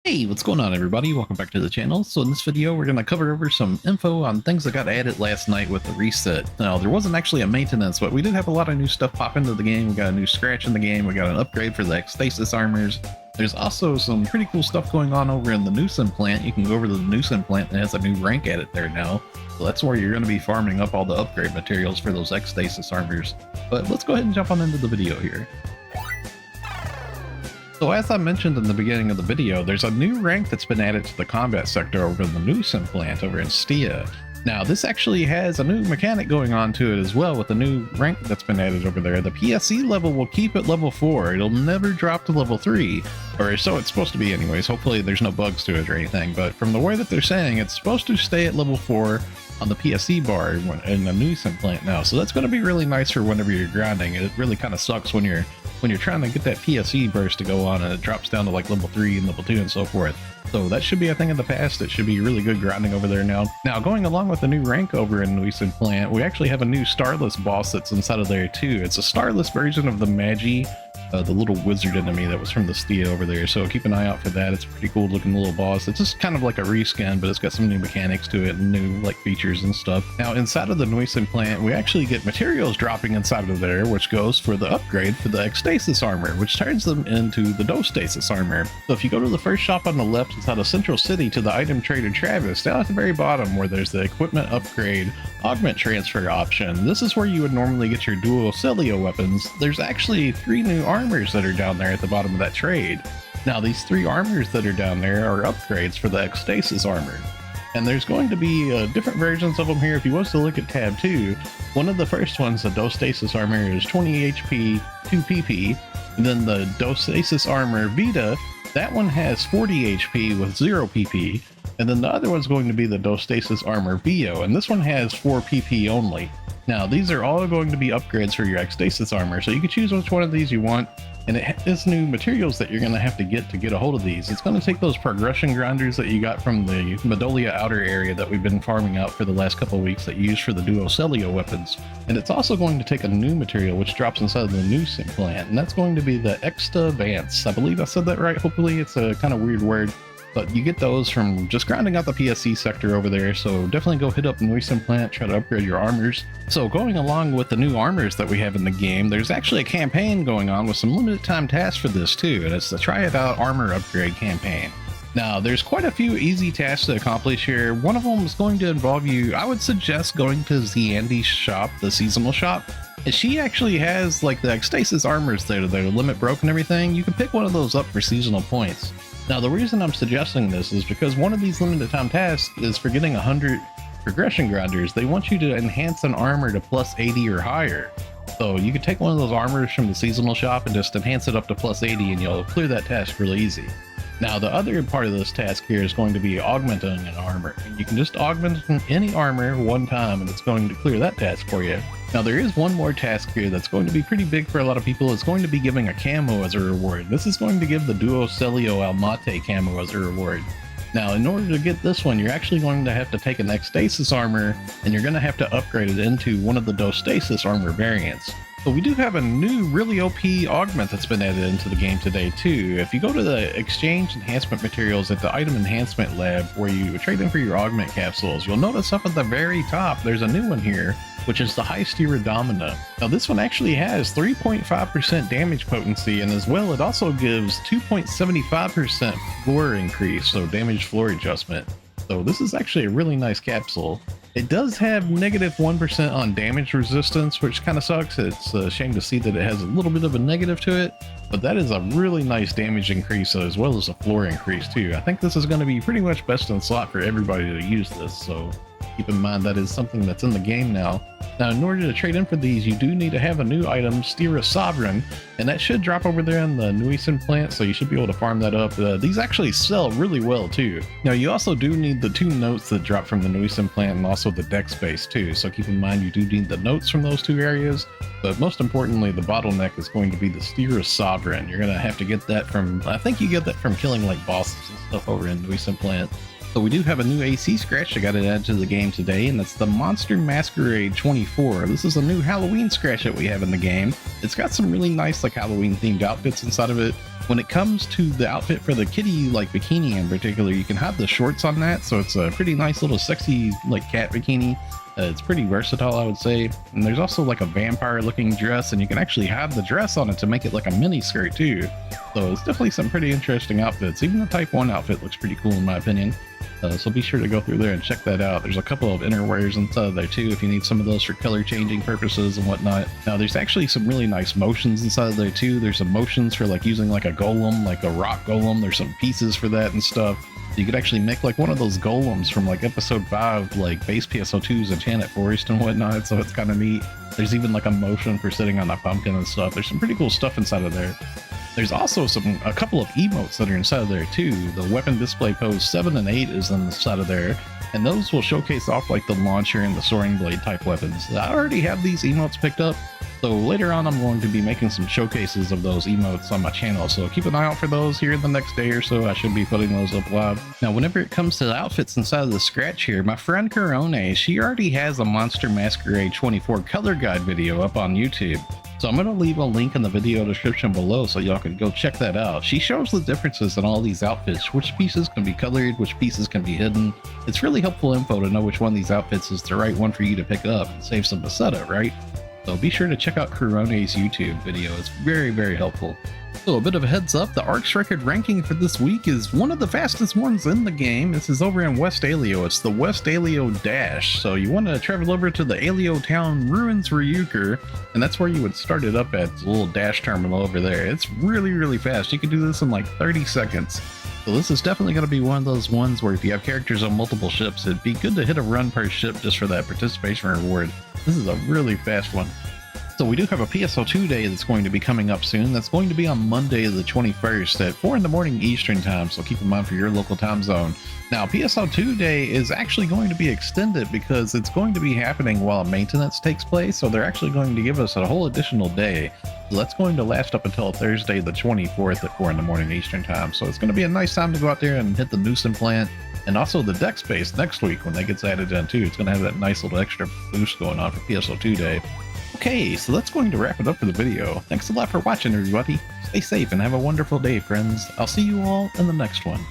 Hey, what's going on everybody? Welcome back to the channel. So in this video, we're going to cover over some info on things that got added last night with the reset. Now, there wasn't actually a maintenance, but we did have a lot of new stuff pop into the game. We got a new scratch in the game. We got an upgrade for the Dostasis armors. There's also some pretty cool stuff going on over in the Neusen plant. You can go over to the Neusen plant and it has a new rank added there now. So that's where you're going to be farming up all the upgrade materials for those Dostasis armors. But let's go ahead and jump on into the video here. So as I mentioned in the beginning of the video, there's a new rank that's been added to the combat sector over in the Neusen plant over in Stia. Now this actually has a new mechanic going on to it as well with the new rank that's been added over there. The PSE level will keep at level 4, it'll never drop to level 3, or so it's supposed to be anyways. Hopefully there's no bugs to it or anything, but from the way that they're saying, it's supposed to stay at level 4 on the PSE bar in the Neusen plant now. So that's going to be really nice for whenever you're grinding. It really kind of sucks when you're trying to get that PSE burst to go on and it drops down to like level 3 and level 2 and so forth. So that should be a thing of the past. It should be really good grinding over there now. Now, going along with the new rank over in Neusen plant, we actually have a new starless boss that's inside of there too. It's a starless version of the Magi, the little wizard enemy that was from the Stia over there. So keep an eye out for that. It's a pretty cool looking little boss. It's just kind of like a reskin, but it's got some new mechanics to it and new like features and stuff. Now inside of the Neusen plant, we actually get materials dropping inside of there, which goes for the upgrade for the Dostasis armor, which turns them into the Dostasis armor. So if you go to the first shop on the left inside of Central City to the item trader Travis, down at the very bottom where there's the equipment upgrade augment transfer option, this is where you would normally get your dual Celio weapons. There's actually 3 new armors that are down there at the bottom of that trade. Now these 3 armors that are down there are upgrades for the Dostasis armor, and there's going to be different versions of them here. If you was to look at tab 2, one of the first ones, the Dostasis armor, is 20 HP 2 PP, and then the Dostasis armor Vita, that one has 40 HP with 0 PP, and then the other one's going to be the Dostasis armor Bio, and this one has 4 PP only. Now these are all going to be upgrades for your Dostasis armor, so you can choose which one of these you want, and it has new materials that you're going to have to get a hold of these. It's going to take those progression grinders that you got from the Medolia outer area that we've been farming out for the last couple of weeks that you use for the Duo Celio weapons, and it's also going to take a new material which drops inside of the Neusen plant, and that's going to be the Exta Vance. I believe I said that right. Hopefully it's a kind of weird word. But you get those from just grinding out the PSE sector over there, so definitely go hit up Neusen plant, try to upgrade your armors. So going along with the new armors that we have in the game, there's actually a campaign going on with some limited time tasks for this too, and it's the Try It Out Armor Upgrade campaign. Now there's quite a few easy tasks to accomplish here. One of them is going to involve you, I would suggest going to Andy's shop, the seasonal shop. And she actually has like the Dostasis armors there that are limit broke and everything. You can pick one of those up for seasonal points. Now the reason I'm suggesting this is because one of these limited time tasks is for getting 100 progression grinders. They want you to enhance an armor to plus 80 or higher. So you can take one of those armors from the seasonal shop and just enhance it up to plus 80 and you'll clear that task really easy. Now the other part of this task here is going to be augmenting an armor. And you can just augment any armor one time and it's going to clear that task for you. Now there is one more task here that's going to be pretty big for a lot of people. It's going to be giving a camo as a reward. This is going to give the Duo Celio Almate camo as a reward. Now in order to get this one, you're actually going to have to take an Dostasis armor and you're going to have to upgrade it into one of the Dostasis armor variants. So we do have a new really OP augment that's been added into the game today too. If you go to the exchange enhancement materials at the item enhancement lab where you trade in for your augment capsules, you'll notice up at the very top there's a new one here, which is the Highstira Domina. Now this one actually has 3.5% damage potency, and as well it also gives 2.75% floor increase, so damage floor adjustment. So this is actually a really nice capsule. It does have negative 1% on damage resistance, which kind of sucks. It's a shame to see that it has a little bit of a negative to it, but that is a really nice damage increase as well as a floor increase too. I think this is going to be pretty much best in slot for everybody to use this, so keep in mind that is something that's in the game now. Now in order to trade in for these, you do need to have a new item, Stira Sovereign, and that should drop over there in the Neusen plant, so you should be able to farm that up. These actually sell really well too. Now you also do need the 2 notes that drop from the Neusen plant and also the deck space too, so keep in mind you do need the notes from those 2 areas, but most importantly the bottleneck is going to be the Stira Sovereign. You're going to have to get that from, I think you get that from killing like bosses and stuff over in Neusen plant. So we do have a new AC scratch that got added to the game today, and it's the Monster Masquerade 24. This is a new Halloween scratch that we have in the game. It's got some really nice like Halloween themed outfits inside of it. When it comes to the outfit for the kitty like bikini in particular, you can have the shorts on that, so it's a pretty nice little sexy like cat bikini. It's pretty versatile, I would say. And there's also like a vampire looking dress, and you can actually have the dress on it to make it like a mini skirt too. So it's definitely some pretty interesting outfits. Even the Type 1 outfit looks pretty cool in my opinion. So be sure to go through there and check that out. There's a couple of inner wears inside there too if you need some of those for color changing purposes and whatnot. Now there's actually some really nice motions inside there too. There's some motions for like using like a golem, like a rock golem. There's some pieces for that and stuff. You could actually make like one of those golems from like episode 5, like base PSO2's Enchanted Forest and whatnot, so it's kind of neat. There's even like a motion for sitting on a pumpkin and stuff. There's some pretty cool stuff inside of there. There's also a couple of emotes that are inside of there too. The weapon display pose 7 and 8 is inside of there, and those will showcase off like the launcher and the soaring blade type weapons. I already have these emotes picked up, so later on I'm going to be making some showcases of those emotes on my channel, so keep an eye out for those here in the next day or so. I should be putting those up live. Now whenever it comes to the outfits inside of the scratch here, my friend Corone, she already has a Monster Masquerade 24 color guide video up on YouTube. So I'm going to leave a link in the video description below so y'all can go check that out. She shows the differences in all these outfits, which pieces can be colored, which pieces can be hidden. It's really helpful info to know which one of these outfits is the right one for you to pick up and save some Basetta, right? So be sure to check out Corone's YouTube video. It's very, very helpful. So a bit of a heads up, the Arks record ranking for this week is one of the fastest ones in the game. This is over in West Alio. It's the West Alio Dash. So you want to travel over to the Alio Town Ruins Ryuker, and that's where you would start it up at the little dash terminal over there. It's really, really fast. You can do this in like 30 seconds. So this is definitely going to be one of those ones where if you have characters on multiple ships, it'd be good to hit a run per ship just for that participation reward. This is a really fast one. So we do have a PSO2 day that's going to be coming up soon. That's going to be on Monday the 21st at 4 in the morning Eastern time, so keep in mind for your local time zone. Now PSO2 day is actually going to be extended because it's going to be happening while maintenance takes place, so they're actually going to give us a whole additional day. So that's going to last up until Thursday the 24th at 4 in the morning Eastern time. So it's going to be a nice time to go out there and hit the Neusen plant, and also the deck space next week when that gets added in too. It's going to have that nice little extra boost going on for PSO2 day. Okay, so that's going to wrap it up for the video. Thanks a lot for watching, everybody. Stay safe and have a wonderful day, friends. I'll see you all in the next one.